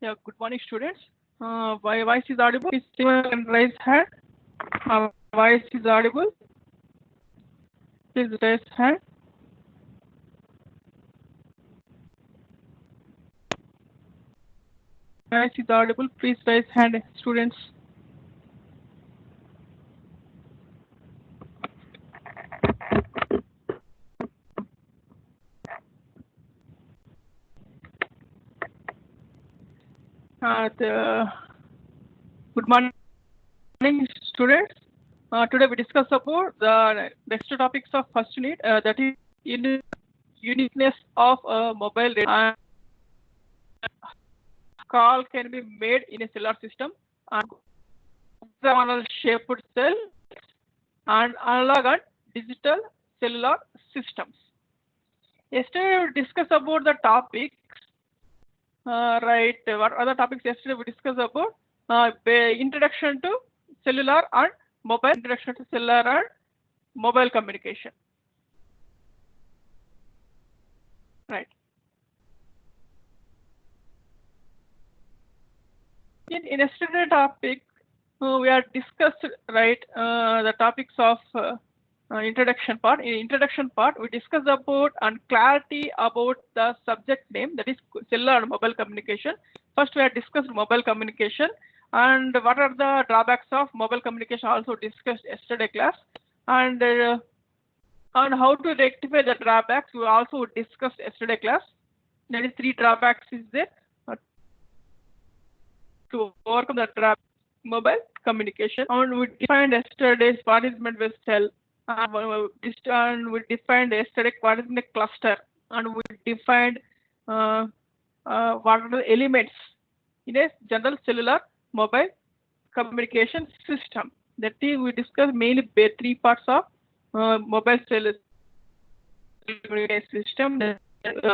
Yeah, good morning, students. My voice is audible. Please can raise hand. My voice is audible. Please raise hand. Voice is audible. Please raise hand, students. Good morning, students. Today we discuss about the next topics of first unit. That is uniqueness of a mobile radio. And call can be made in a cellular system and hexagonal shaped cell and analog and digital cellular systems. Yesterday we discussed about the topics. Right, what other topics yesterday we discussed about? Introduction to cellular and mobile, introduction to cellular and mobile communication. Right. In yesterday topic, we are discussed right the topics of introduction part. In introduction part, we discussed about and clarity about the subject name, that is cellular and mobile communication. First, we have discussed mobile communication and what are the drawbacks of mobile communication. Also discussed yesterday class, and how to rectify the drawbacks. We also discussed yesterday class. That is 3 drawbacks is there to overcome the drawback mobile communication. And we defined yesterday's participant based cell. And we defined yesterday what is the cluster, and we defined what are the elements in a general cellular mobile communication system. That is, we discussed mainly 3 parts of mobile cellular communication system: the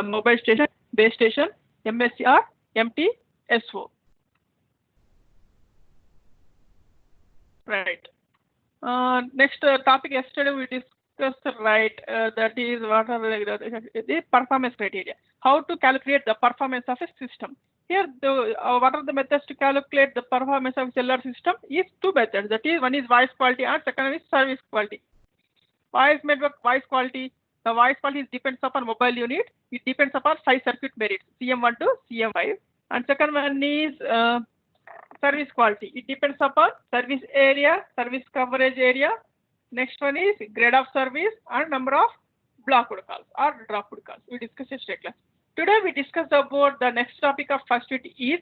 mobile station, base station, MSCR, MTSO. Right. Next topic yesterday we discussed, right, that is what are the performance criteria. How to calculate the performance of a system. Here, what are the methods to calculate the performance of cellular system? Is 2 methods. That is, one is voice quality and second is service quality. Voice quality. The voice quality depends upon mobile unit. It depends upon 5 circuit merits, CM1 to CM5. And second one is service quality. It depends upon service area, service coverage area. Next one is grade of service and number of blocked calls or dropped calls. We discussed in straight class. Today we discuss about the next topic of first unit is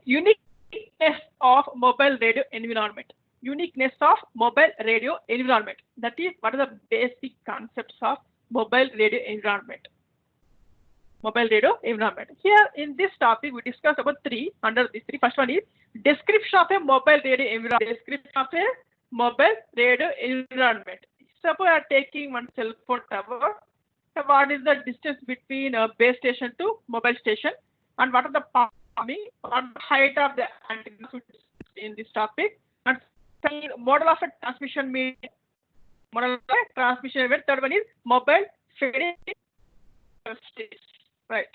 uniqueness of mobile radio environment. Uniqueness of mobile radio environment. That is, what are the basic concepts of mobile radio environment. Mobile radio environment. Here in this topic, we discuss about 3 under these 3. First one is description of a mobile radio environment. Description of a mobile radio environment. Suppose we are taking one cell phone tower. So what is the distance between a base station to mobile station, and what are the height of the antenna in this topic, and model of a transmission medium. Model of a transmission medium. Third one is mobile fading station. Right.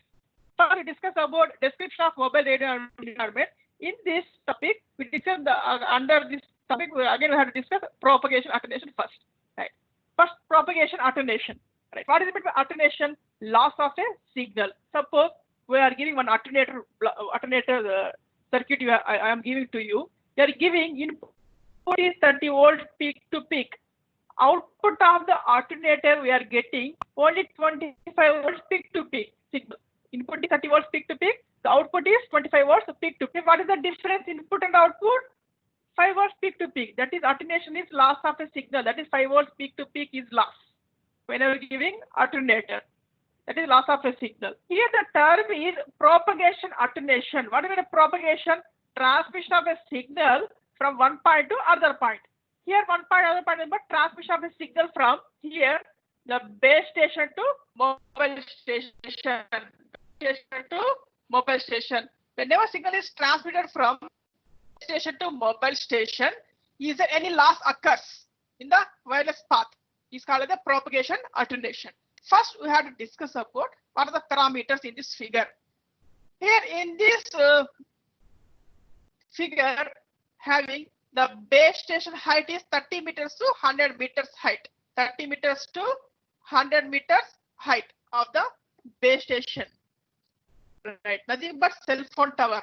So we discuss about description of mobile radio environment. In this topic, we discuss the under this topic again we have to discuss propagation attenuation first. Right. First, propagation attenuation. Right. What is it by attenuation? Loss of a signal. Suppose we are giving one attenuator circuit. I am giving to you. You are giving input is 30 volt peak to peak. Output of the alternator we are getting only 25 volts peak to peak signal. Input is 30 volts peak to peak. The output is 25 volts peak to peak. What is the difference input and output? 5 volts peak to peak. That is attenuation is loss of a signal. That is 5 volts peak to peak is loss. Whenever giving alternator, that is loss of a signal. Here the term is propagation attenuation. What is the propagation? Transmission of a signal from one point to other point. Here one point, other point, but transmission of a signal from here, the base station to mobile station. To mobile station. Whenever signal is transmitted from station to mobile station, is there any loss occurs in the wireless path? Is called the propagation attenuation. First, we have to discuss about what are the parameters in this figure. Here in this figure, having the base station height is 30 meters to 100 meters height. 30 meters to 100 meters height of the base station. Right, nothing but cell phone tower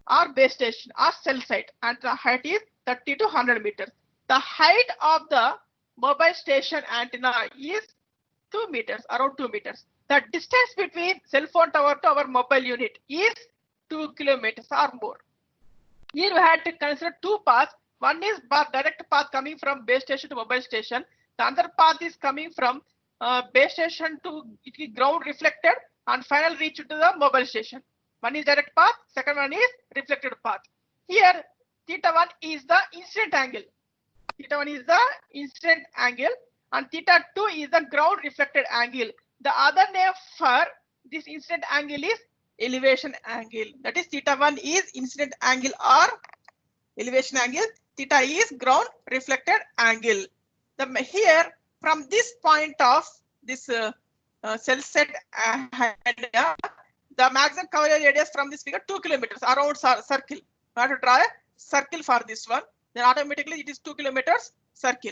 or base station or cell site, and the height is 30 to 100 meters. The height of the mobile station antenna is 2 meters, around 2 meters. The distance between cell phone tower to our mobile unit is 2 kilometers or more. Here we had to consider two paths. One is direct path coming from base station to mobile station. The other path is coming from base station to ground reflected and final reach to the mobile station. One is direct path, second one is reflected path. Here, theta 1 is the incident angle. Theta 1 is the incident angle and theta 2 is the ground reflected angle. The other name for this incident angle is elevation angle. That is, theta 1 is incident angle or elevation angle. Theta is ground reflected angle. Here, from this point of this cell set area, the maximum coverage radius from this figure 2 kilometers around circle. We have to draw a circle for this one. Then automatically it is 2 kilometers circle.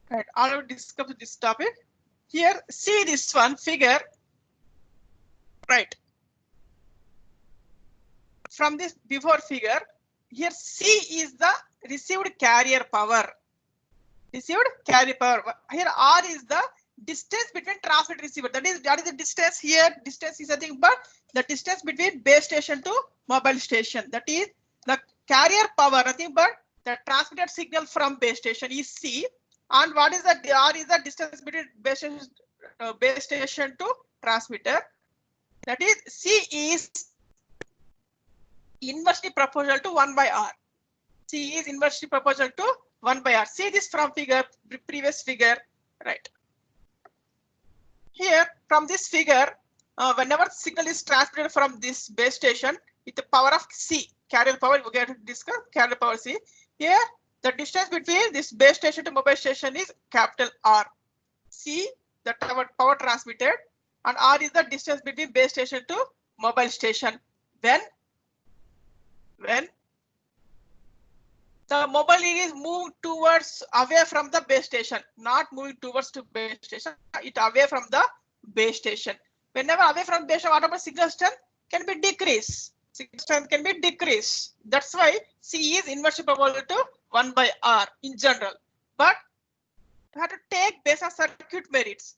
Right, already discussed this topic. Here, see this one figure. Right. From this before figure, here C is the received carrier power. Received carrier power. Here R is the distance between transmitter receiver. That is the distance here. Distance is nothing but the distance between base station to mobile station. That is the carrier power, nothing but the transmitted signal from base station is C. And what is the R is the distance between base station to transmitter. That is C is inversely proportional to 1 by R. C is inversely proportional to 1 by R. See this from figure, previous figure, right? Here from this figure, whenever signal is transmitted from this base station with the power of C, carrier power, we get to discuss carrier power C. Here the distance between this base station to mobile station is capital R. C, the power transmitted, and R is the distance between base station to mobile station. When the mobile is moved towards away from the base station, not moving towards to base station, it away from the base station. Whenever away from base station, whatever signal strength can be decreased. Signal strength can be decreased. That's why C is inversely proportional to 1 by R in general. But we have to take based on circuit merits.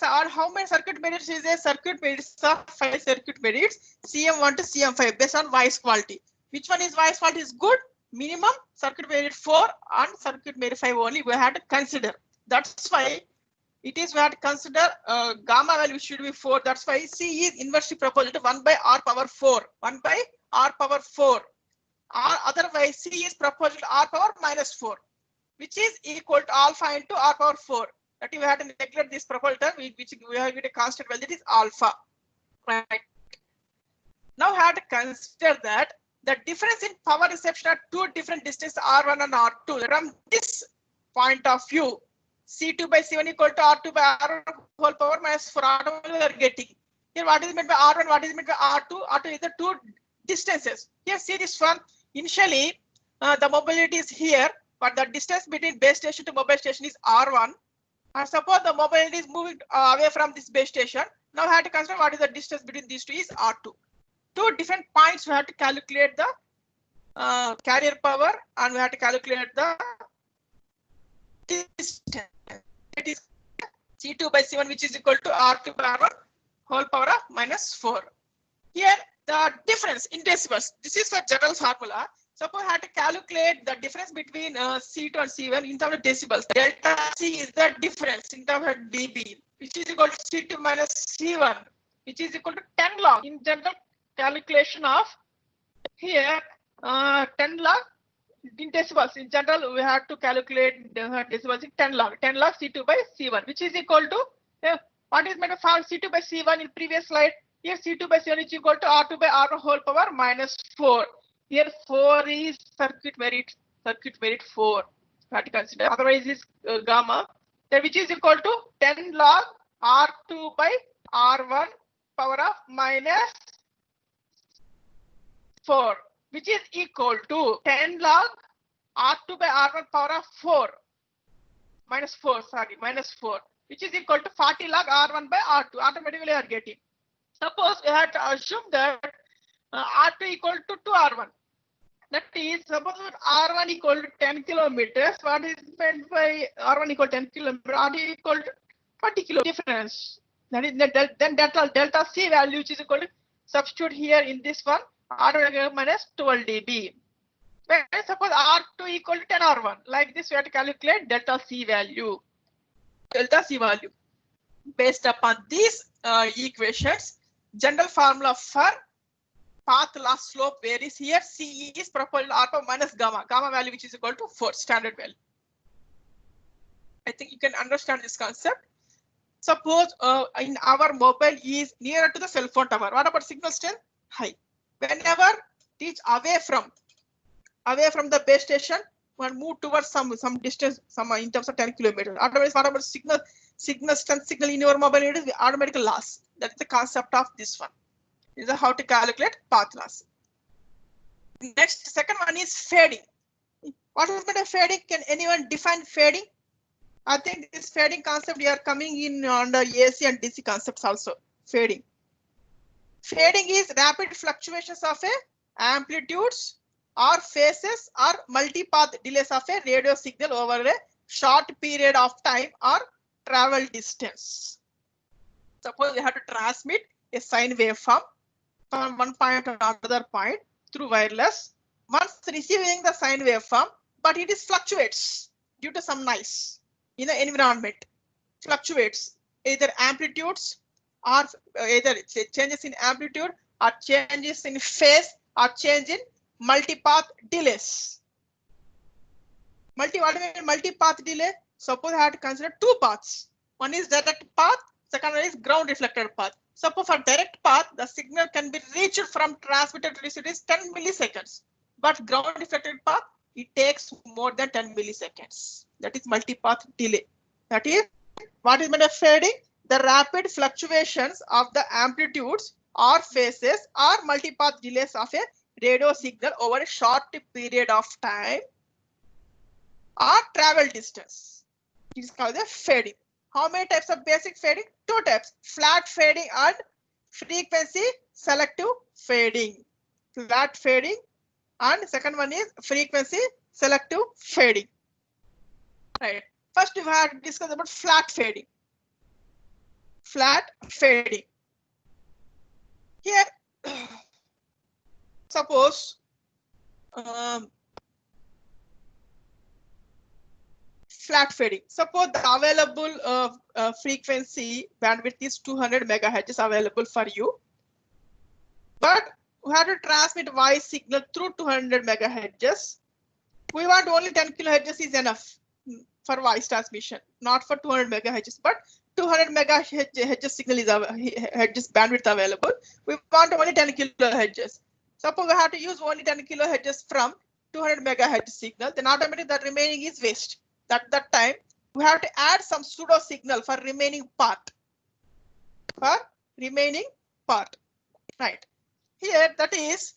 How many circuit merits is a circuit merits of 5 circuit merits, CM1 to CM5 based on voice quality. Which one is voice quality is good? Minimum circuit merit 4 and circuit merit 5 only we had to consider. That's why it is we had to consider gamma value should be 4. That's why C is inversely proportional to 1 by R power 4. 1 by R power 4. Or otherwise C is proportional to R power minus 4, which is equal to alpha into R power 4. That we have to neglect this proportional term, which we have a constant value, that is alpha. Right. Now we have to consider that the difference in power reception at two different distances R1 and R2. From this point of view, C2 by C1 equal to R2 by R1 whole power minus 4 R1 we are getting. Here what is meant by R1, what is meant by R2? R2 is the two distances. Here see this one. Initially the mobility is here, but the distance between base station to mobile station is R1. And suppose the mobility is moving away from this base station. Now I have to consider what is the distance between these two is R2. Two different points we have to calculate the carrier power and we have to calculate the distance. It is C2 by C1 which is equal to R2 by R1 whole power of minus 4. Here the difference in decibels. This is for general formula. Suppose I have to calculate the difference between C2 and C1 in terms of decibels. Delta C is the difference in terms of dB, which is equal to C2 minus C1, which is equal to 10 log. In general calculation of here 10 log in decibels. In general, we have to calculate decibels in 10 log. 10 log C2 by C1, which is equal to What is meant for C2 by C1 in previous slide? Here C2 by C1 is equal to R2 by R1 whole power minus 4. Here 4 is circuit merit 4. Have to consider. Otherwise is gamma. Then which is equal to 10 log R2 by R1 power of minus 4, which is equal to 10 log R2 by R1 power of 4 minus 4, which is equal to 40 log R1 by R2. Automatically we are getting. Suppose we have to assume that R2 equal to 2R1. That is, suppose R1 equal to 10 kilometers. What is meant by R1 equal to 10 kilometers? R2 equal to 20 kilo difference. That is then delta C value, which is equal to, substitute here in this one, R1 minus 12 dB. When suppose R2 equal to 10 R1, like this we have to calculate delta C value. Based upon these equations, general formula for path loss slope varies here. C is proportional alpha minus gamma value, which is equal to 4, standard value. I think you can understand this concept. Suppose in our mobile is nearer to the cell phone tower. What about signal strength? High. Whenever it is away from the base station, one move towards some distance, in terms of 10 kilometers. Otherwise, what about signal strength signal in your mobile? It is automatic loss. That's the concept of this one. This is how to calculate path loss. Next, second one is fading. What is meant by fading? Can anyone define fading? I think this fading concept we are coming in under AC and DC concepts also. Fading is rapid fluctuations of a amplitudes or phases or multipath delays of a radio signal over a short period of time or travel distance. Suppose we have to transmit a sine waveform from one point to another point through wireless. Once receiving the sine waveform, but it is fluctuates due to some noise in the environment. Fluctuates either amplitudes or either changes in amplitude or changes in phase or change in multipath delays. What do you mean multipath delay? Suppose I have to consider two paths. One is direct path, second one is ground reflected path. Suppose for direct path, the signal can be reached from transmitter to receiver is 10 milliseconds. But ground reflected path, it takes more than 10 milliseconds. That is multipath delay. That is what is meant by fading? The rapid fluctuations of the amplitudes or phases or multipath delays of a radio signal over a short period of time or travel distance. It is called the fading. How many types of basic fading? Two types: flat fading and frequency selective fading. Flat fading and second one is frequency selective fading. Right. First we have to discuss about flat fading. Flat fading. Here, suppose flat fading. Suppose the available frequency bandwidth is 200 megahertz available for you, but we have to transmit voice signal through 200 megahertz. We want only 10 kilohertz is enough for voice transmission, not for 200 megahertz, but 200 megahertz signal is bandwidth available. We want only 10 kilohertz. Suppose we have to use only 10 kilohertz from 200 megahertz signal, then automatically the remaining is waste. At that time, we have to add some pseudo signal for remaining part. Right. Here, that is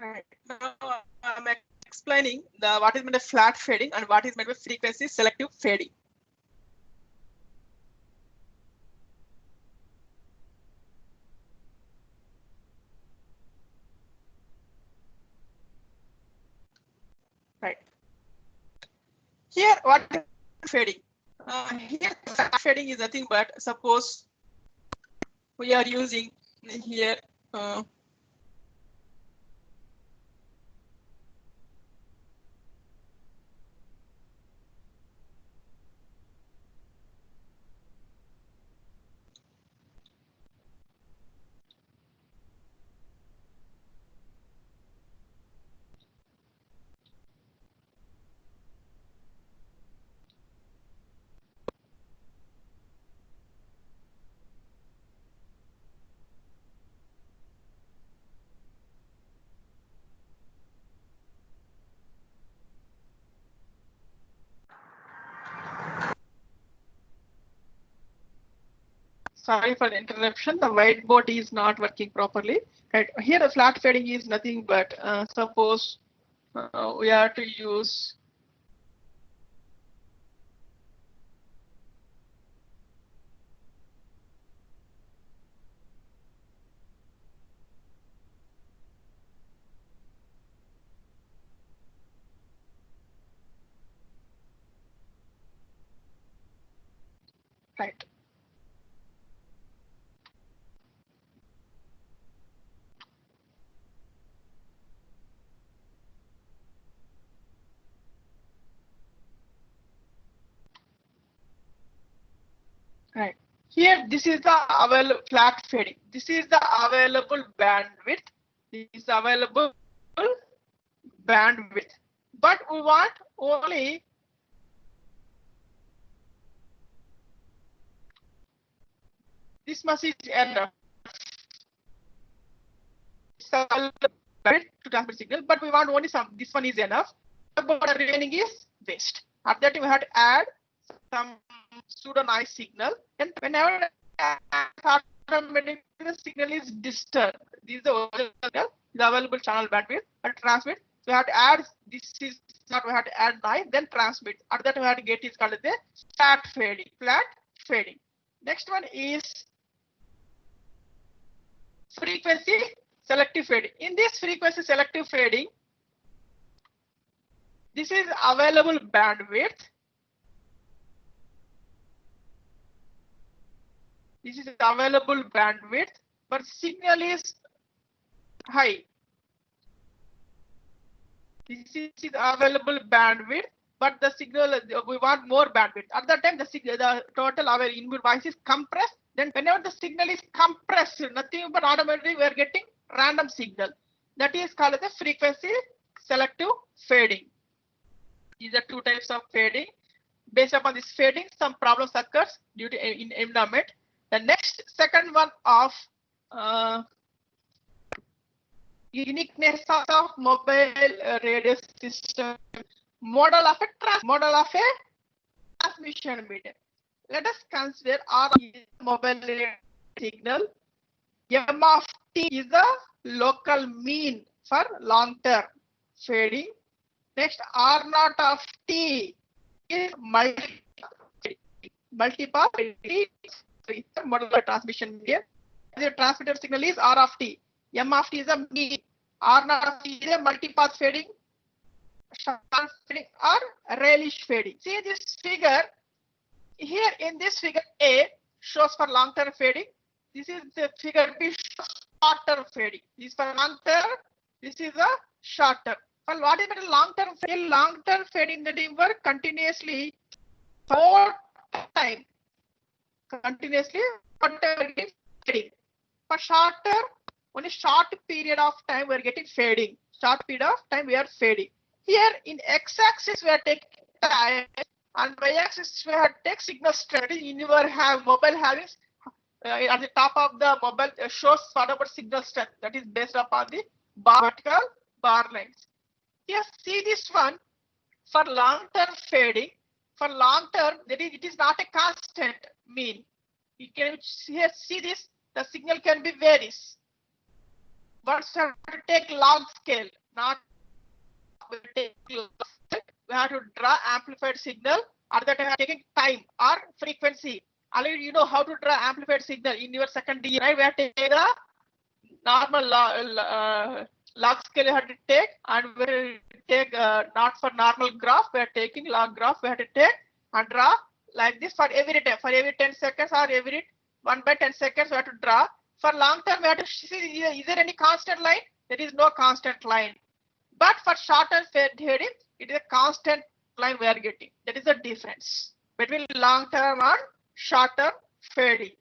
right. Now I'm explaining what is meant by flat fading and what is meant by frequency selective fading. Right. Here, what is fading? Here flat fading is nothing but, suppose we are using here sorry for the interruption. The whiteboard is not working properly. Right here, the flat fading is nothing but, suppose we are to use right. Right. Here, this is the available flat fading. This is the available bandwidth. This is available bandwidth. But we want only this much is enough. It's available bandwidth to transmit signal, but we want only some. This one is enough. But the remaining is waste. After that, we have to add some pseudo noise signal, and whenever automatically the signal is disturbed, this is the original signal, the available channel bandwidth, and transmit. We have to add, this is not, we have to add noise, then transmit. After that, we have to get is called the flat fading. Flat fading. Next one is frequency selective fading. In this frequency selective fading, this is available bandwidth. This is available bandwidth, but signal is high. This is available bandwidth, but the signal, we want more bandwidth. At that time, the total our input voice is compressed. Then whenever the signal is compressed, nothing but automatically we are getting random signal. That is called the frequency selective fading. These are two types of fading. Based upon this fading, some problems occurs due to in environment. The next second one of uniqueness of mobile radio system, model of a transmission medium. Let us consider R is mobile radio signal. M of T is the local mean for long-term fading. Next, R naught of T is multipath model of transmission medium. The transmitter signal is R of T. M of T is a mean. R naught of T is a multipath fading, short fading, or Rayleigh fading. See this figure here. In this figure, A shows for long-term fading. This is the figure B, short-term fading. This is for long-term. This is a short-term. Well, what is the long-term fading? Long-term fading that we work continuously for time. Continuously fading. For shorter, only short period of time we are getting fading. Short period of time we are fading. Here in x-axis we are taking time, and y-axis we have take signal strength. In your mobile having at the top of the mobile shows whatever signal strength that is based upon the vertical bar lines. Here see this one for long-term fading. For long-term, it is not a constant mean. You can here see this. The signal can be varies. But we have to take log scale, not we take log scale. We have to draw amplified signal. At that time, taking time or frequency. Already you know how to draw amplified signal in your second DE, right? We have to take the normal log scale. You have to take, and we take not for normal graph. We are taking log graph. We have to take and draw like this for every time, for every 10 seconds or every 1 by 10 seconds we have to draw. For long term we have to see, is there any constant line? There is no constant line. But for short term fading, it is a constant line we are getting. That is the difference between long term and short term fading.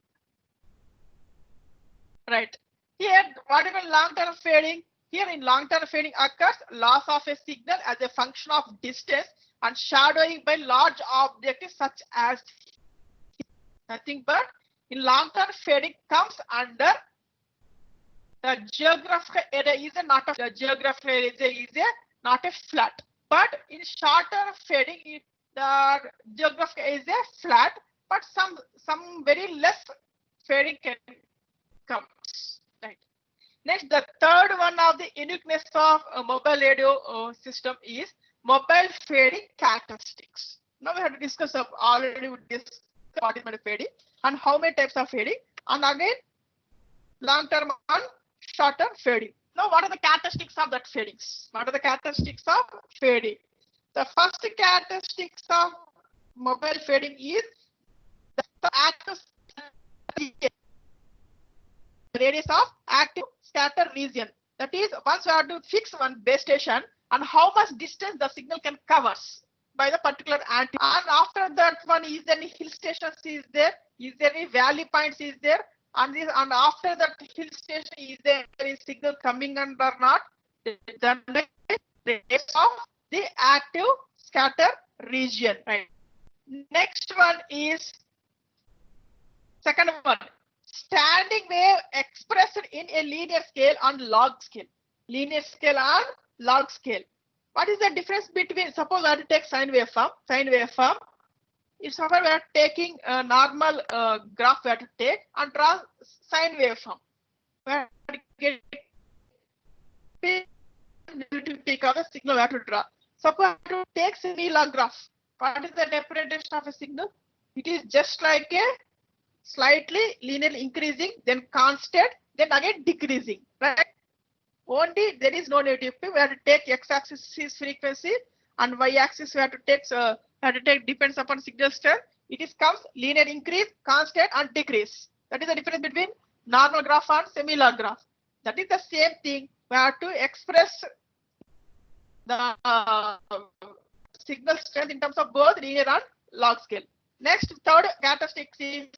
Right. Here, what is long term fading? Here in long term fading occurs loss of a signal as a function of distance and shadowing by large objects such as nothing but in long term fading comes under the geographical area is not a geographical area is not a flat. But in short term fading, the geographical area is a flat, but some very less fading can come. Right. Next, the third one of the uniqueness of a mobile radio system is mobile fading characteristics. Now we have to discuss already discussed what is mobile fading and how many types of fading, and again long term and short term fading. Now what are the characteristics of that fadings? What are the characteristics of fading? The first characteristics of mobile fading is the active radius of active scatter region. That is, once you have to fix one base station and how much distance the signal can cover by the particular antenna. And after that one, is there any hill stations is there? Is there any valley points is there? And after that hill station, is there any signal coming under or not? Then the radius of the active scatter region. Right. Next one is second one. Standing wave expressed in a linear scale and log scale. Linear scale and log scale. What is the difference between, suppose I have to take sine waveform. Sine waveform. If suppose we are taking a normal graph we have to take and draw sine waveform. We have to get peak of the signal we have to draw. Suppose I have to take semi-log graph. What is the representation of a signal? It is just like a slightly linearly increasing, then constant, then again decreasing, right? Only there is no negative peak. We have to take x-axis is frequency and y-axis we have to take depends upon signal strength. It is comes linear increase, constant, and decrease. That is the difference between normal graph and semi-log graph. That is the same thing. We have to express the signal strength in terms of both linear and log scale. Next, third characteristic is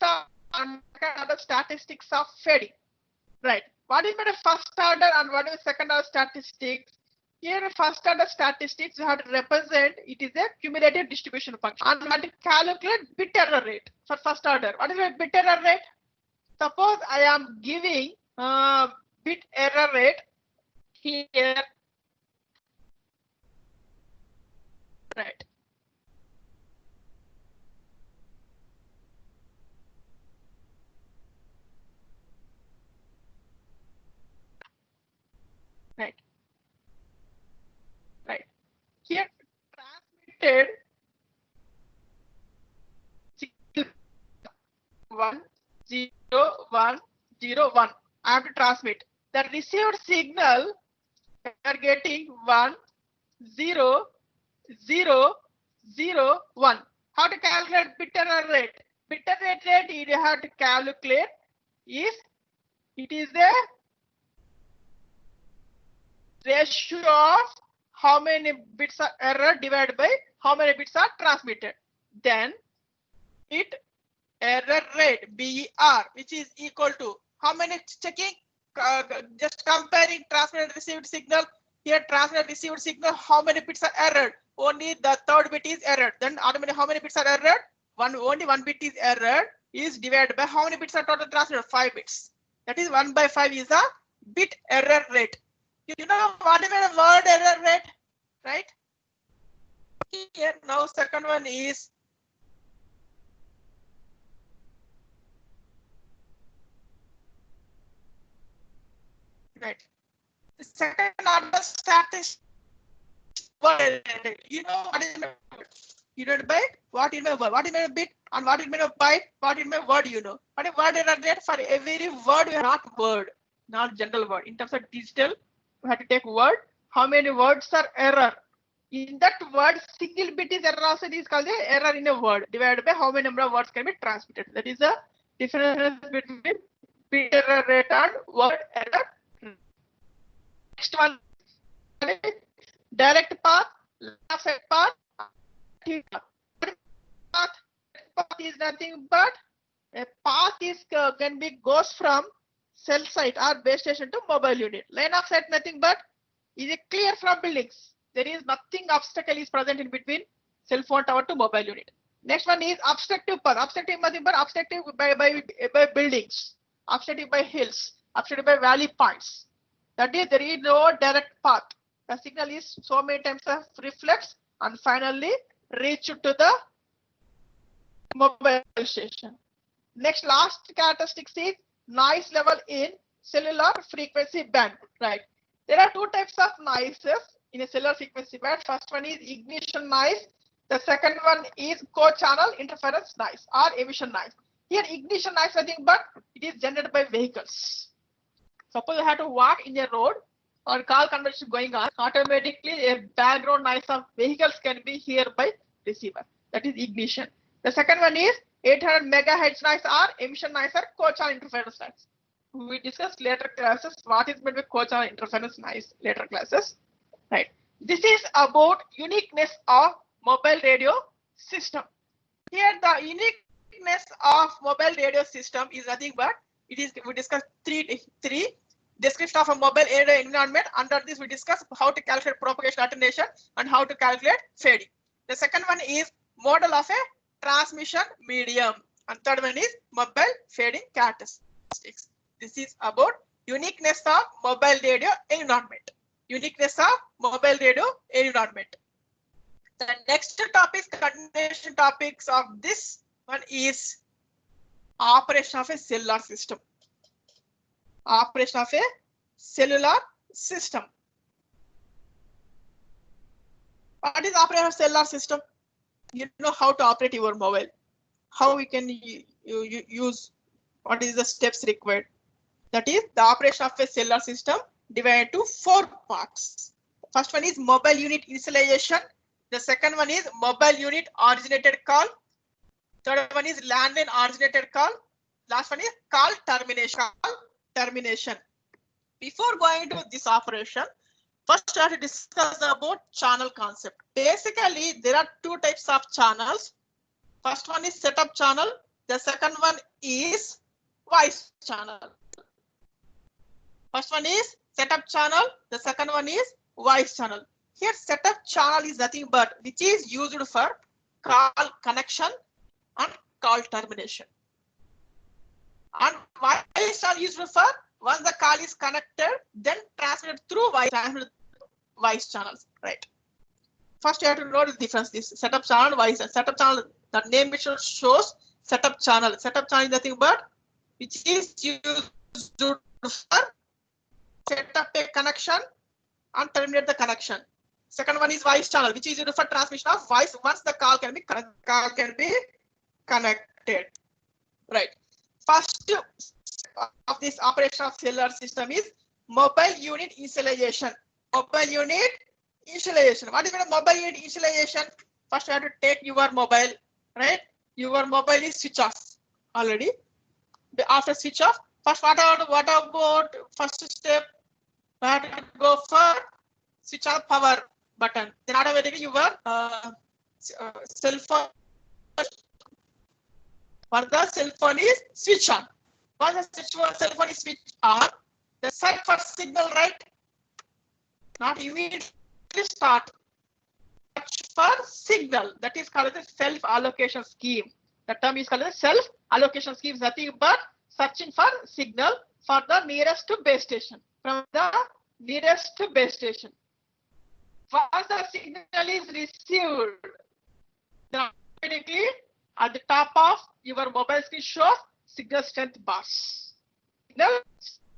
other statistics of fading. Right. What is the first order and what is second order statistics? Here, first order statistics you have to represent it is a cumulative distribution function and we have to calculate bit error rate for first order. What is the bit error rate? Suppose I am giving bit error rate here. Right. Right. Right. Here transmitted 1 0 1 0 1. I have to transmit. The received signal we are getting 1 0 0 0 1. How to calculate bit error rate? Bit error rate you have to calculate is it is the ratio of how many bits are error divided by how many bits are transmitted. Then bit error rate BER, which is equal to how many checking, just comparing transmitted received signal. Here transmitted received signal, how many bits are errored? Only the third bit is errored. Then automatically how many bits are errored? Only one bit is errored is divided by how many bits are total transmitted? 5 bits. That is 1 by 5 is a bit error rate. You know what is the word error rate, right? Here now second one is right. The second order statistic. You know what is divided by what is my word, what is my bit, and what is my byte, what is my word? You know what is word error rate for every word? We have not word, not general word. In terms of digital, we have to take word. How many words are error? In that word, single bit is error also is called the error in a word divided by how many number of words can be transmitted. That is the difference between bit error rate and word error. Next one, direct path, left path. Path is nothing but a path is can be goes from cell site or base station to mobile unit. Line of sight nothing but is a clear from buildings. There is nothing obstacle is present in between cell phone tower to mobile unit. Next one is obstructive path. Obstructive nothing but obstructive by buildings, obstructive by hills, obstructive by valley points. That is, there is no direct path. The signal is so many times reflects and finally reach to the mobile station. Next, last characteristics is noise level in cellular frequency band. Right. There are two types of noises in a cellular frequency band. First one is ignition noise. The second one is co-channel interference noise or emission noise. Here, ignition noise nothing but it is generated by vehicles. Suppose you have to walk in a road or call conversation going on, automatically a background noise of vehicles can be heard by receiver. That is ignition. The second one is 800 megahertz noise or emission noise or co-channel interference noise. We discuss later classes what is meant by co-channel interference noise later classes. Right. This is about uniqueness of mobile radio system. Here the uniqueness of mobile radio system is nothing but it is we discuss three description of a mobile radio environment. Under this we discuss how to calculate propagation attenuation and how to calculate fading. The second one is model of a transmission medium and third one is mobile fading characteristics. This is about uniqueness of mobile radio environment. Uniqueness of mobile radio environment. The next topic, continuation topics of this one is operation of a cellular system. Operation of a cellular system. What is operation of cellular system? You know how to operate your mobile. How we can use what is the steps required. That is the operation of a cellular system divided to 4 parts. First one is mobile unit initialization. The second one is mobile unit originated call. Third one is landline originated call. Last one is call termination. Before going to this operation, first I have to discuss about channel concept. Basically, there are 2 types of channels. First one is setup channel. The second one is voice channel. First one is setup channel. The second one is voice channel. Here setup channel is nothing but which is used for call connection and call termination. And voice channel used for once the call is connected, then transmitted through voice channels. Right. First, you have to know the difference. This setup channel, voice setup channel. The name which shows setup channel. Setup channel is nothing but which is used for set up a connection and terminate the connection. Second one is voice channel, which is used for transmission of voice once the call can be connected. Right. First of this operation of cellular system is mobile unit initialization. Mobile unit initialization. What is mobile unit initialization? First, you have to take your mobile, right? Your mobile is switch off already. After switch off, first what about first step? We have to go for switch off power button. Then automatically your cell phone. For the cell phone is switch on. Once the cell phone is switched on, the search for signal, right? Not immediately start. Search for signal. That is called the self-allocation scheme. The term is called the self-allocation scheme. Nothing but searching for signal for the nearest to base station. From the nearest to base station. Once the signal is received, then automatically at the top of your mobile screen shows signal strength bars. Signal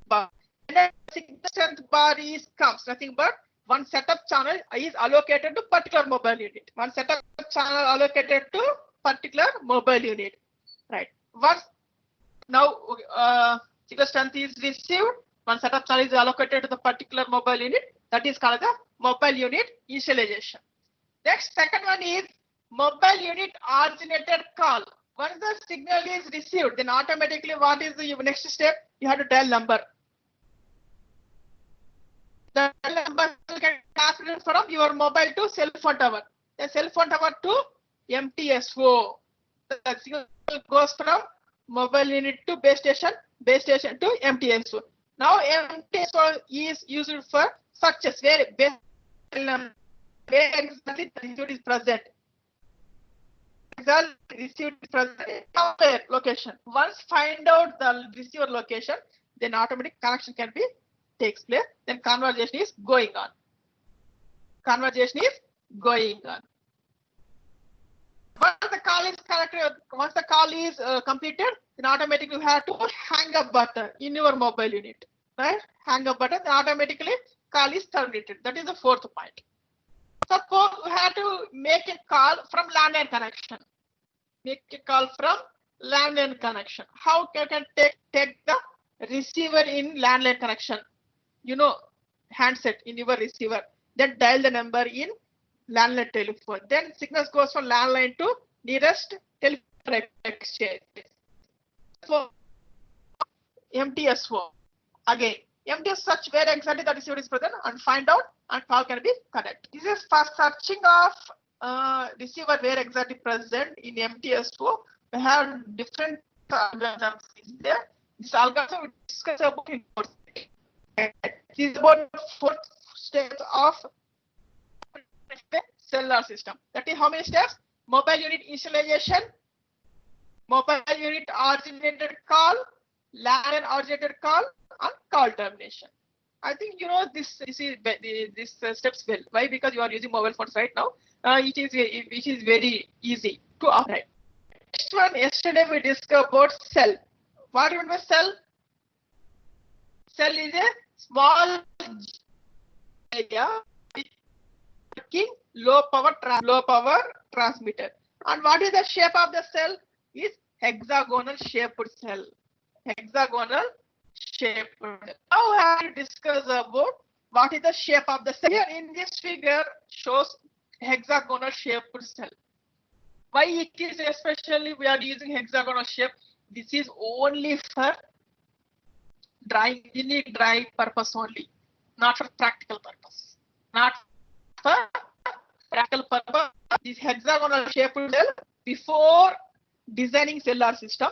bar. And the signal strength bar comes nothing but one setup channel is allocated to particular mobile unit. One setup channel allocated to particular mobile unit. Right. Once now signal strength is received, one setup channel is allocated to the particular mobile unit. That is called the mobile unit initialization. Next, second one is mobile unit originated call. Once the signal is received, then automatically what is the next step? You have to dial number. The number can transfer from your mobile to cell phone tower. The cell phone tower to MTSO. The signal goes from mobile unit to base station to MTSO. Now MTSO is used for success where exactly the receiver is present. Received location. Once find out the receiver location, then automatic connection can be takes place. Then conversation is going on. Conversation is going on. Once the call is connected, once the call is completed, then automatically you have to hang up button in your mobile unit. Right? Hang up button, then automatically call is terminated. That is the fourth point. Suppose you have to make a call from landline connection. Make a call from landline connection. How you can take the receiver in landline connection? You know, handset in your receiver. Then dial the number in landline telephone. Then signals goes from landline to nearest telephone exchange. So MTSO again. MTSO search where exactly the receiver is present and find out and call can be connected. This is for searching of receiver where exactly present in MTSO. We have different algorithms there. This algorithm we discuss about in course. This is about 4 steps of cellular system. That is how many steps? Mobile unit initialization, mobile unit originated call, LAN originated call, and call termination. I think you know this steps well. Why? Because you are using mobile phones right now. It is very easy to operate. Next one, yesterday we discussed about cell. What do you mean by cell? Cell is a small area working low power transmitter. And what is the shape of the cell? Is hexagonal shaped cell. Hexagonal shaped. Now we have to discuss about what is the shape of the cell. Here in this figure shows hexagonal shaped cell. Why it is especially we are using hexagonal shape? This is only for unique drawing purpose only, not for practical purpose. Not for practical purpose. This hexagonal shaped cell, before designing cellular system,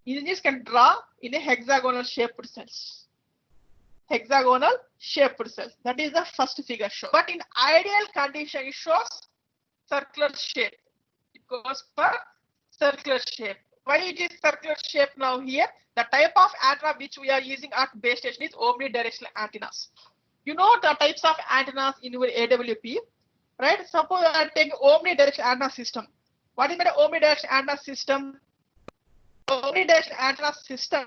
engineers can draw in a hexagonal shaped cells. Hexagonal shaped cells. That is the first figure show. But in ideal condition, it shows circular shape. It goes for circular shape. Why it is circular shape now here? The type of antenna which we are using at base station is omnidirectional antennas. You know the types of antennas in your AWP, right? Suppose I take omnidirectional antenna system. What is the omnidirectional antenna system? Omnidirectional antenna system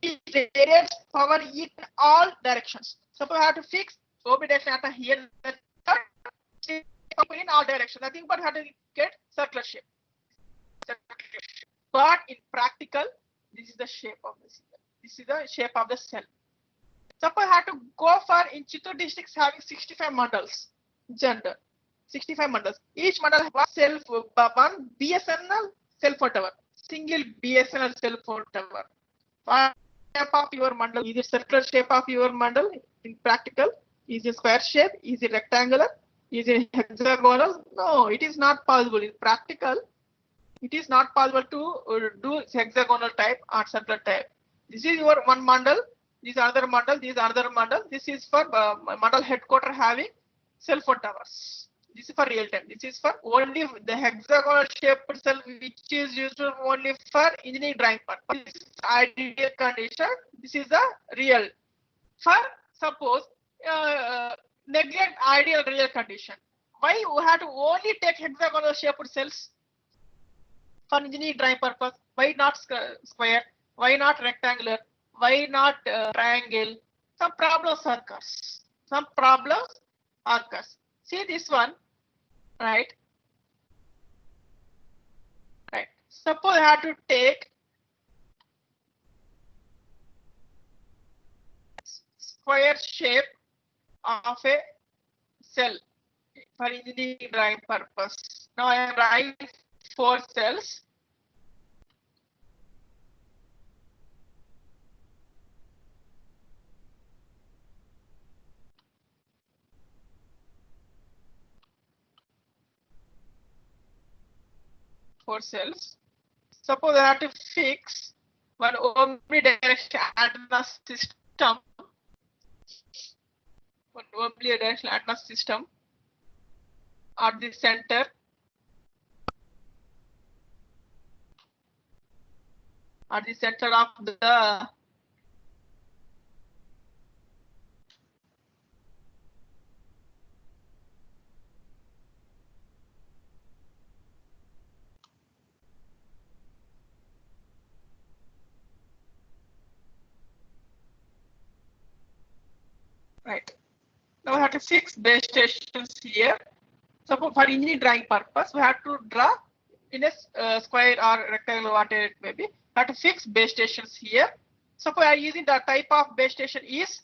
radiates power in all directions. Suppose I have to fix omnidirectional antenna here in all directions. Nothing but have to get circular shape. But in practical, this is the shape of the cell. This is the shape of the cell. Suppose I have to go for in Chittoor districts having 65 mandals, gender, 65 mandals. Each mandal has one BSNL cell phone tower, single BSNL cell phone tower. What shape of your mandal? Is it circular shape of your mandal in practical? Is it square shape? Is it rectangular? Is it hexagonal? No, it is not possible. In practical, it is not possible to do hexagonal type or circular type. This is your one mandal. This is another mandal. This is another mandal. This is for mandal headquarter having cell phone towers. This is for real time. This is for only the hexagonal shaped cell, which is used only for engineering drawing purpose. This is ideal condition. This is the real. For suppose neglect ideal real condition. Why we have to only take hexagonal shaped cells? For engineering drawing purpose, why not square? Why not rectangular? Why not triangle? Some problems occurs. Some problems occurs. See this one, right? Right. Suppose I have to take square shape of a cell. for engineering drawing purpose. Now I am drawing 4 cells. Suppose I have to fix one omnidirectional antenna system. One omnidirectional antenna system at the center. At the center of the right. Now we have to fix base stations here. So for engineering drawing purpose, we have to draw in a square or rectangle, whatever it may be. We have to fix base stations here. Suppose I are using the type of base station is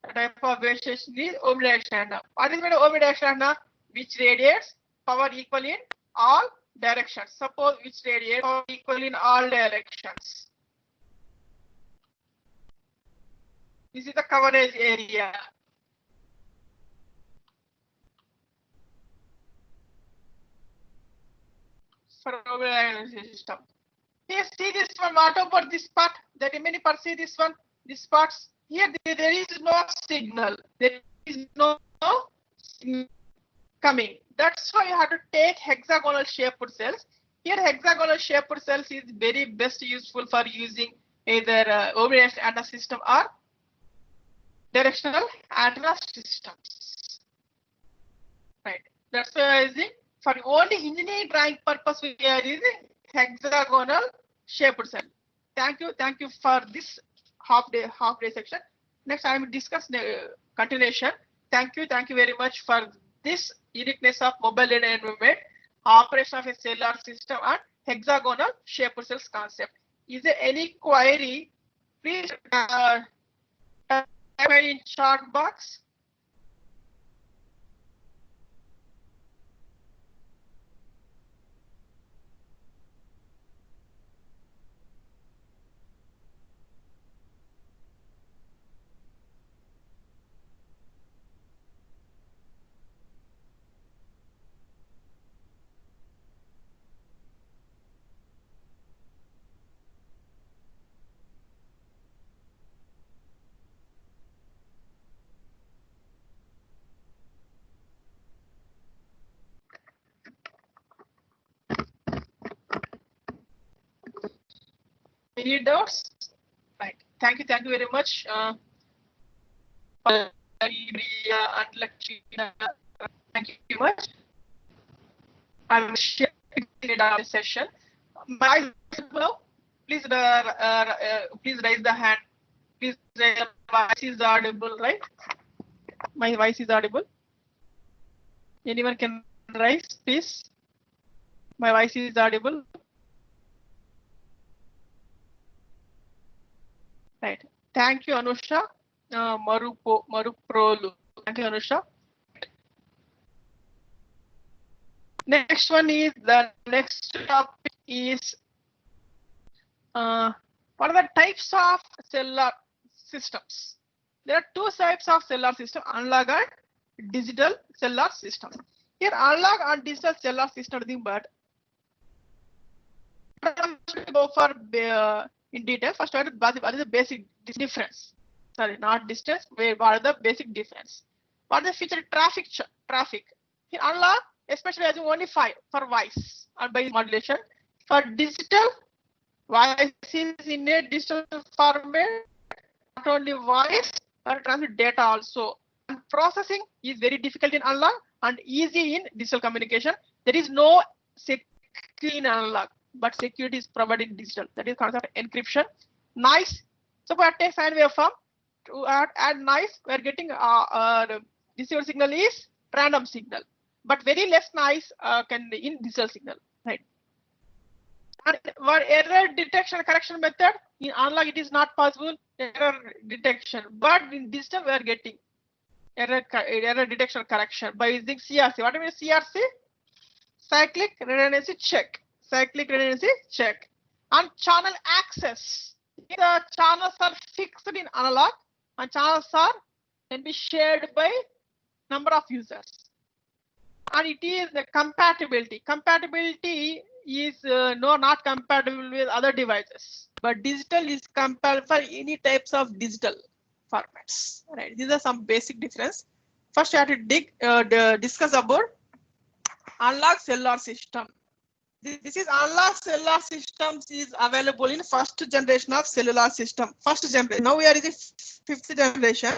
omnidirectional antenna. What is meant omnidirectional antenna? Which radiates power equal in all directions. Suppose which radiates power equal in all directions. This is the coverage area. For omnidirectional system. Here, see this one. What about this part? The remaining part. See this one. This parts. Here there is no signal. There is no signal coming. That's why you have to take hexagonal shaped cells. Here, hexagonal shaped cells is very best useful for using either omnidirectional antenna system or directional antenna systems. Right. That's why I using for only engineering drawing purpose we are using hexagonal shaped cell. Thank you for this half day section. Next I will discuss the continuation. Thank you very much for this uniqueness of mobile radio environment, operation of a cellular system and hexagonal shaped cells concept. Is there any query? Please type in chat box. Any doubts? Right. Thank you very much. And Lakshmi. Thank you very much. I will share the session. Please raise the hand. Please raise the voice is audible, right? My voice is audible. Anyone can raise, please. My voice is audible. Right. Thank you, Anusha. Maruprolu. Thank you, Anusha. Next one is the next topic is what are the types of cellular systems? There are 2 types of cellular system: analog and digital cellular system. Here, analog and digital cellular system, but go for in detail. First, what is the basic difference? Sorry, not distance. What are the basic difference? What is the feature? Traffic. Here, analog, especially as only 5 for voice and by modulation. For digital, voice is in a digital format. Not only voice, but transmit data also. And processing is very difficult in analog and easy in digital communication. There is no security in analog, but security is provided in digital. That is concept of encryption. Noise. So for take sine waveform to add noise, we are getting receiver signal is random signal, but very less noise can be in digital signal, right? And for error detection correction method in analog it is not possible error detection, but in digital we are getting error detection correction by using CRC. What do you mean CRC? Cyclic redundancy check. Cyclic redundancy check. And channel access. The channels are fixed in analog and channels can be shared by number of users. And it is the compatibility. Compatibility is not compatible with other devices, but digital is compatible for any types of digital formats. Right? These are some basic difference. First, you have to discuss about analog cellular system. This is analog cellular systems is available in first generation of cellular system. First generation. Now we are in the fifth generation.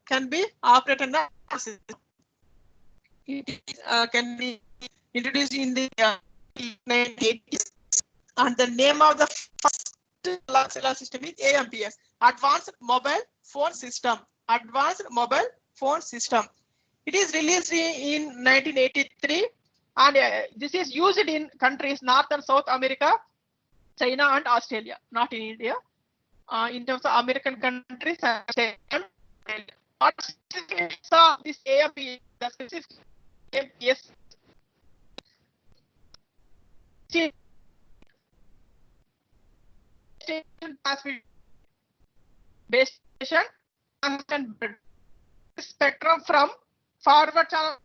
Can be operated on a system. It can be introduced in the 1980s, and the name of the first cellular system is AMPS, Advanced Mobile Phone System. Advanced Mobile Phone System. It is released in 1983, and this is used in countries North and South America, China and Australia, not in India. In terms of American countries, what this AMPS, the specific AMPS base station constant spectrum from forward channel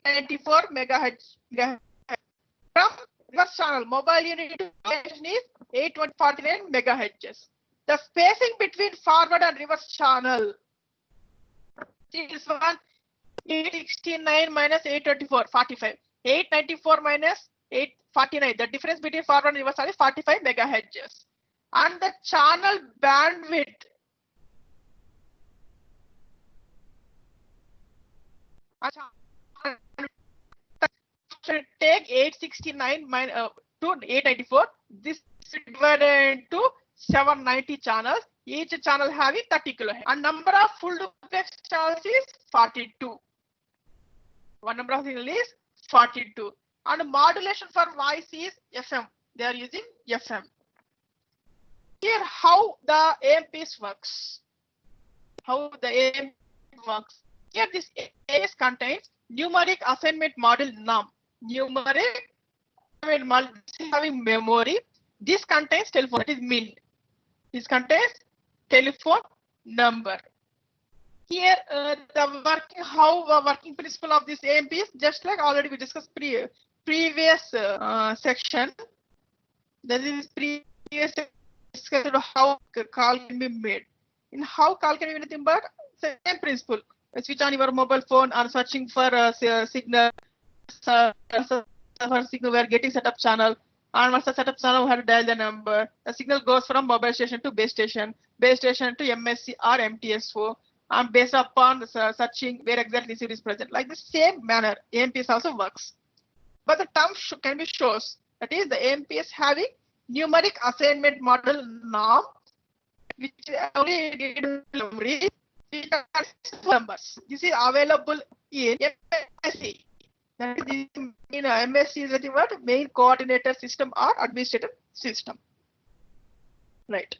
94 megahertz. From reverse channel mobile unit is 849 megahertz. The spacing between forward and reverse channel is 869 minus 824, 45. 894 minus 849. The difference between forward and reverse channel is 45 megahertz. And the channel bandwidth take 869 to 894. This is divided into 790 channels. Each channel having 30 kHz. And number of full duplex channels is 42. One number of signal is 42. And modulation for voice is FM. They are using FM. Here, how the AMPS works. How the AMPS works. Here, this AMPS contains numeric assignment model num. Numeric assignment model having memory. This contains telephone. That is MIN. This contains telephone number. Here, the working principle of this AMPS, just like already we discussed previous section. That is previous discussion of how call can be made. In how call can be anything but same principle. Switch on your mobile phone and searching for a signal. For signal, we are getting setup channel. And once the setup channel, we have to dial the number. The signal goes from mobile station to base station to MSC or MTSO. And based upon the searching where exactly it is present. Like the same manner, AMPS also works. But the term can be shows. That is the AMPS having numeric assignment model norm, which only memory numbers. This is available in MSC. That is in MSC is the word main coordinator system or administrative system. Right.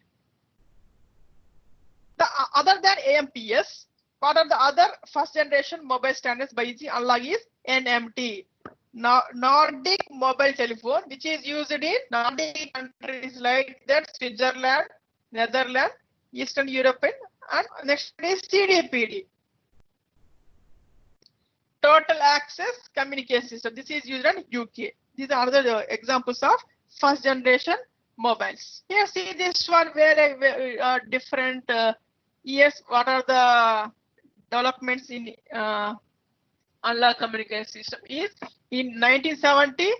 The other than AMPS, what are the other first generation mobile standards by using analog is NMT. Nordic mobile telephone, which is used in Nordic countries like that, Switzerland, Netherlands, Eastern European, and next is CDPD. Total access communication system. This is used in UK. These are other examples of first generation mobiles. Here, see this one where different years. What are the developments in analog communication system? Is in 1970,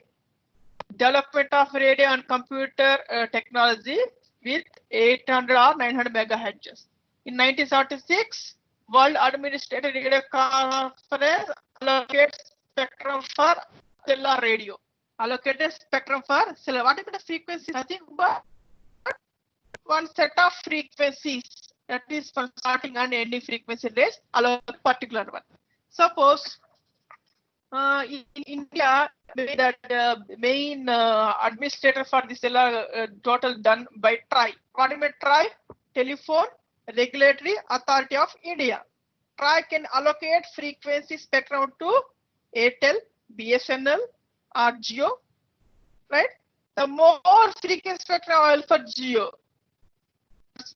development of radio and computer technology with 800 or 900 megahertz. In 1976, World Administrative Radio Conference allocated spectrum for cellular radio. Allocated spectrum for cellular. What is the frequency? Nothing but one set of frequencies. That is for starting and ending frequency range. Allow a particular one. Suppose in India, that main administrator for the cellular total done by TRAI. What do you mean TRAI? Telephone Regulatory Authority of India. TRAI can allocate frequency spectrum to Airtel, BSNL, or Jio, right? The more frequency spectrum available for Jio,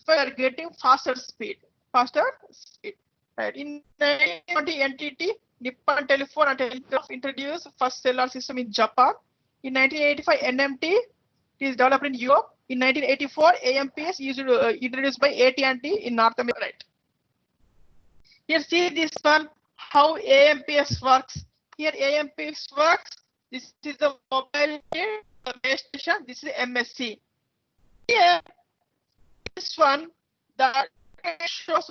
we are getting faster speed. Right? In 1920, NTT, Nippon Telephone and Telegraph introduced first cellular system in Japan. In 1985, NMT is developed in Europe. In 1984, AMPS is introduced by AT&T in North America. Right. Here, see this one, how AMPS works. Here, AMPS works. This is the mobile base station. This is MSC. Here, this one, the shows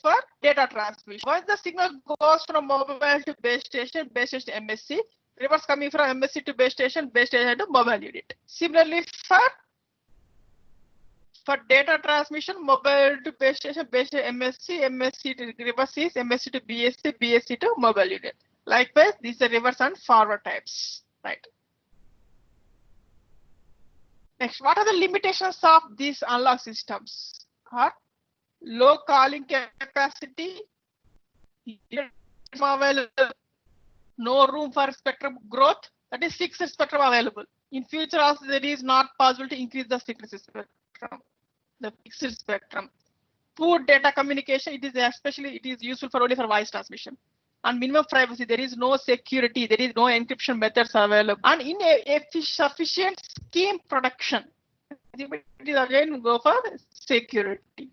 for data transmission. Once the signal goes from mobile to base station to MSC, reverse coming from MSC to base station to mobile unit. Similarly, for data transmission, mobile to base station to MSC, MSC to reverse is MSC to BSC, BSC to mobile unit. Likewise, these are reverse and forward types. Right. Next, what are the limitations of these analog systems? Low calling capacity, no room for spectrum growth, that is fixed spectrum available. In future also there is not possible to increase the frequency spectrum, the fixed spectrum. Poor data communication, it is useful for only for voice transmission. And minimum privacy, there is no security, there is no encryption methods available. And insufficient scheme production, it is again go for security.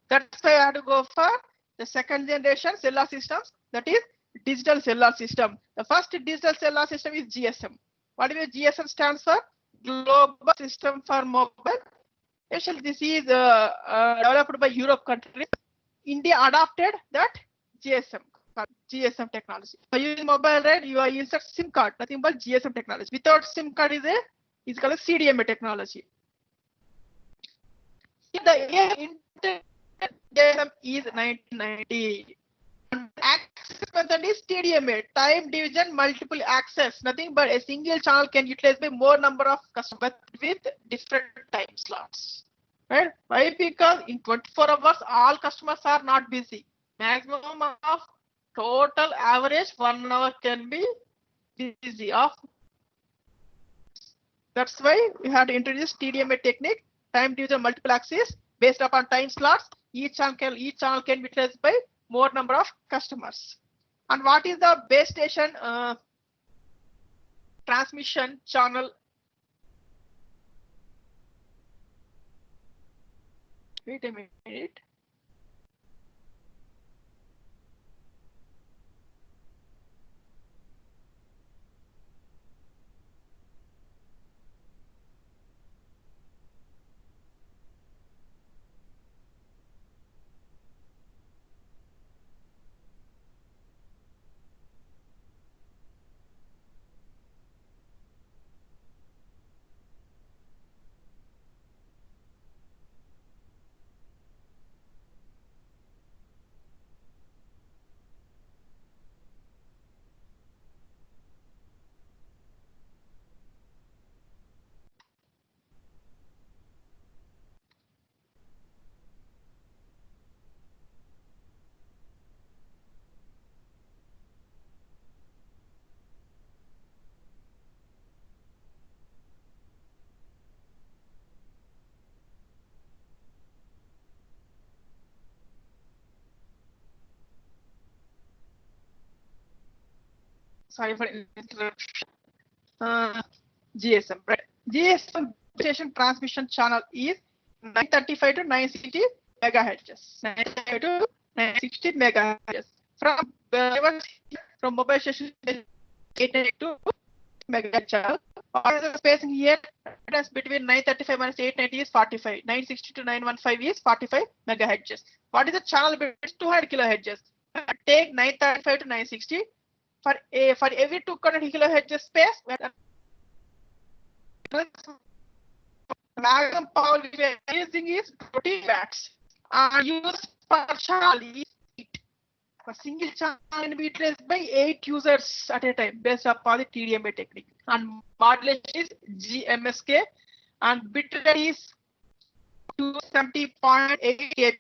That's why I have to go for the second generation cellular systems, that is digital cellular system. The first digital cellular system is GSM. What is GSM stands for? Global System for Mobile. Actually, this is developed by Europe countries. India adopted that GSM technology. By using mobile, right, you are insert SIM card, nothing but GSM technology. Without SIM card is called a CDMA technology. The GSM is 1990. Access method is TDMA, time division multiple access. Nothing but a single channel can utilize by more number of customers with different time slots. Right? Why? Because in 24 hours all customers are not busy. Maximum of total average 1 hour can be busy. That's why we have to introduce TDMA technique, time division multiple access based upon time slots. Each channel can be utilized by more number of customers. And what is the base station transmission channel? Wait a minute. Sorry for interruption. GSM, right? GSM station transmission channel is 935 to 960 megahertz. 935 to 960 megahertz. From mobile station 892 to megahertz channel. What is the spacing here? That's between 935 minus 890 is 45. 960 to 915 is 45 megahertz. What is the channel bit? 200 kilohertz. Take 935 to 960. For every 200 kilohertz space, maximum power we are using is 20 watts. Use per channel is 8. A single channel can be utilized by 8 users at a time based upon the TDMA technique. And modulation is GMSK, and bit rate is 270.8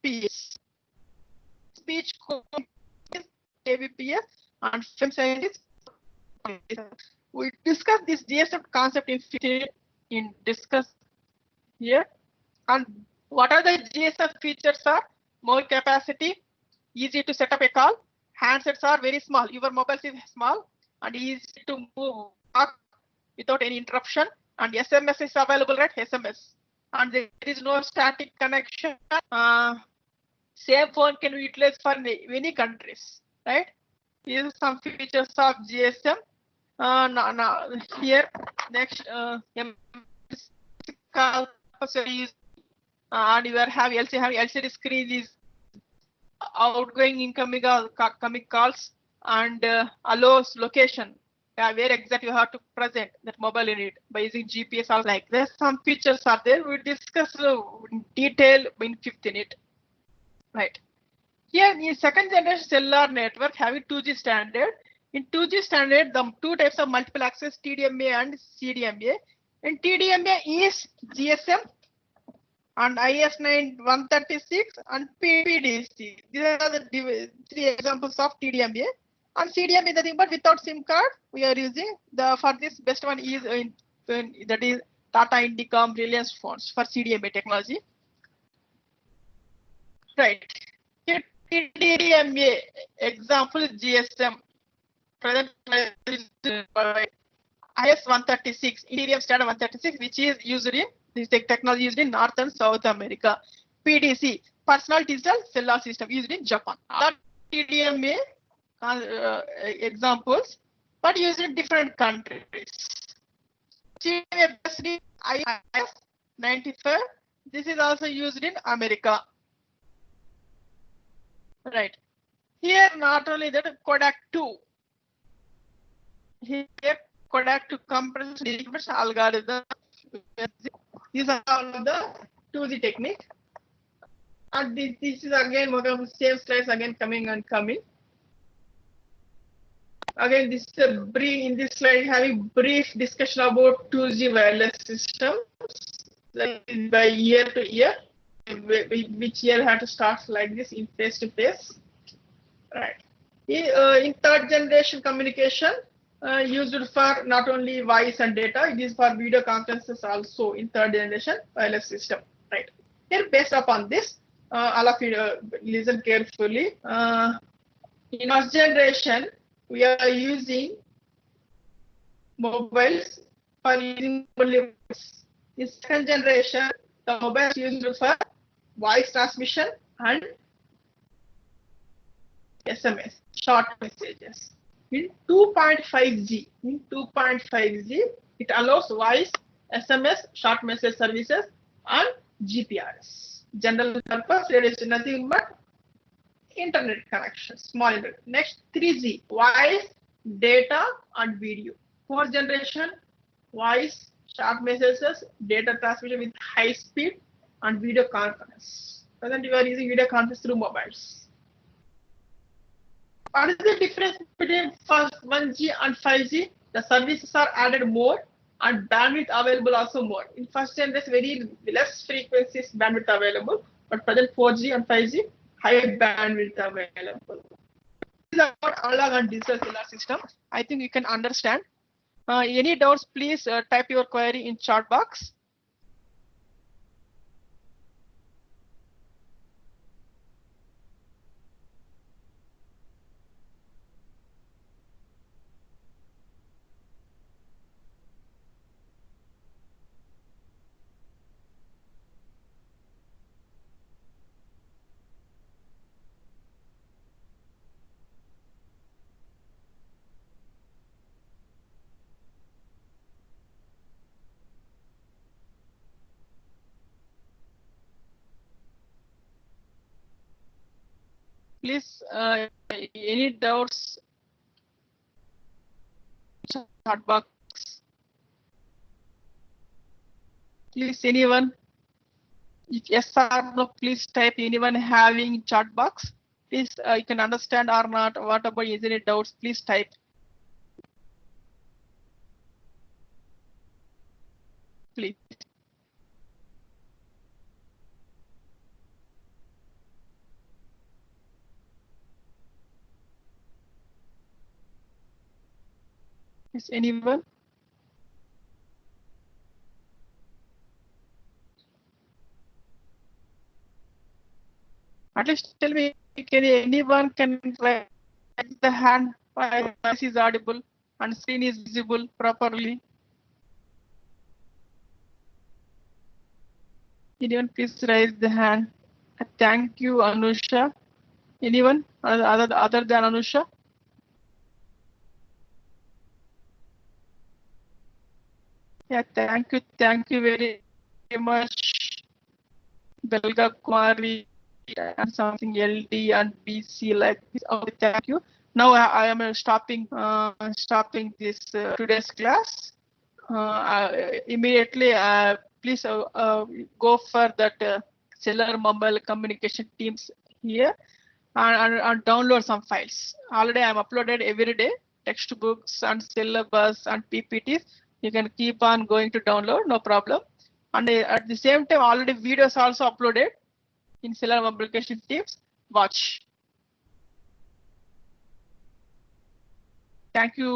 Kbps. Speech quality is kbps and film size is. We discuss this GSM concept in discuss here. And what are the GSM features are? More capacity, easy to set up a call, handsets are very small, your mobile is small and easy to move without any interruption, and SMS is available, right? SMS, and there is no static connection. Same phone can be utilized for many countries, right? These are some features of GSM. Now here next and you have LCD screen is outgoing incoming coming calls and allows location where exactly you have to present that mobile unit by using GPS or like this. Some features are there. We discuss in detail in 5th unit. Right. Here in second generation cellular network having 2G standard. In 2G standard, the two types of multiple access TDMA and CDMA. In TDMA is GSM and IS9136 and PDC. These are the 3 examples of TDMA. And CDMA is nothing but without SIM card. We are using the for this best one is that is Tata Indicom Reliance phones for CDMA technology. Right. Here TDMA example is GSM. Present IS136 TDM standard 136, which is used in this technology used in North and South America. PDC personal digital cellular system used in Japan. Other TDMA examples, but used in different countries. TDMA based in IS95. This is also used in America. Right. Here not only that, Kodak 2. Here Kodak 2 compressed algorithm. These are all of the 2G technique. And this is again same slides again coming and coming. Again, this is a brief in this slide having brief discussion about 2G wireless systems by year to year. Which year had to start like this in face to face. Right. In third generation communication, used for not only voice and data, it is for video conferences also in third generation wireless system. Right. Here, based upon this, all of you listen carefully. In first generation, we are using mobiles for using only voice. In second generation, the mobile is used for voice transmission and SMS, short messages. In 2.5G, it allows voice, SMS, short message services, and GPRS. General purpose, there is nothing but internet connection, small internet. Next, 3G, voice, data, and video. Fourth generation, voice, short messages, data transmission with high speed, and video conference. Present, you are using video conference through mobiles. What is the difference between 1G and 5G? The services are added more and bandwidth available also more. In first gen, there's very less frequencies bandwidth available, but present 4G and 5G, high bandwidth available. This is about analog and digital cellular system. I think you can understand. Any doubts, please type your query in chat box. Please, any doubts? Chat box. Please, anyone? If yes or no, please type. Anyone having chat box? Please, you can understand or not. What about is any doubts? Please type. Please. Is anyone? At least tell me, can anyone can raise the hand? My voice is audible and screen is visible properly. Anyone please raise the hand? Thank you, Anusha. Anyone other than Anusha? Yeah, thank you very much, Belga Kumari and something LD and BC like this. Okay, thank you. Now I am stopping this today's class. Immediately, please go for that Cellular Mobile Communication Teams here and download some files. Already I'm uploaded every day textbooks and syllabus and PPTs. You can keep on going to download, no problem. And at the same time, already videos also uploaded in Cellular Mobile Communication Teams. Watch. Thank you.